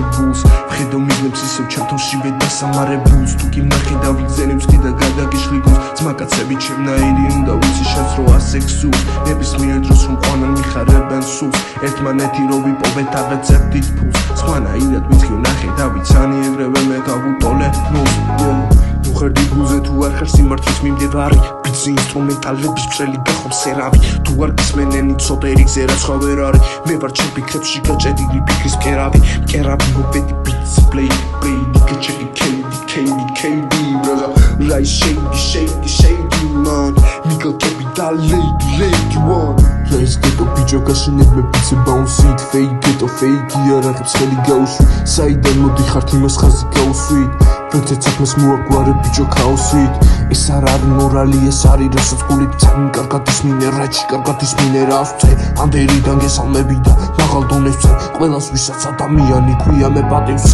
გასაღებულს ვხედო მიგნებს ისევ ჩემთონშივე დასამარებულს თუ კი ვნახე და ვიგზენებს კიდე გადაგიშლიგულს ძმაკაცები ჩემნაირი უნდა ვიცი შენს რო ასე გსურს ნებისმიერ დროს რომ ყვანან მიხარებენ სულს ერთმანეთი რო ვიპოვეთ აღეცებდით ფულს სხვანაირად ვიწყი ვნახე და ვიცანი ეგრევე მე გავუტოლე ნულს უხერდი გულზე თუ არ ხარ სიმართლის მიმდევარი ბიძი ინსტრუმენტალების ბრელი გახომ სერავი თუ არ გისმენენი ცოტერი გზა სხვა ვერ არის მე ვარ ჩემ ფიქრებში გაჭედილი ფიქრის მკერავი მობედი ბიტს play ნიკეჩეკი KD brother right shady man Nickel capital lady one Let's get the bitch გაშინებ მე ბიცე bounce-ით fake იარაღებს ხელი გაუშვი საიდან მოდიხართ იმას ხაზი გაუსვით ვერცეთ საქმეს მოაგვარე ბიჭო ქაოსით ეს არ არის მორალი ეს არის რასაც გულით წამი კარგად ისმინე რაჭი კარგად ისმინე რას ვწე ანდერიდან გესალმები და მაღალ დონეს ვწე ყველას ვისაც ადამიანი ქვია მე პატივს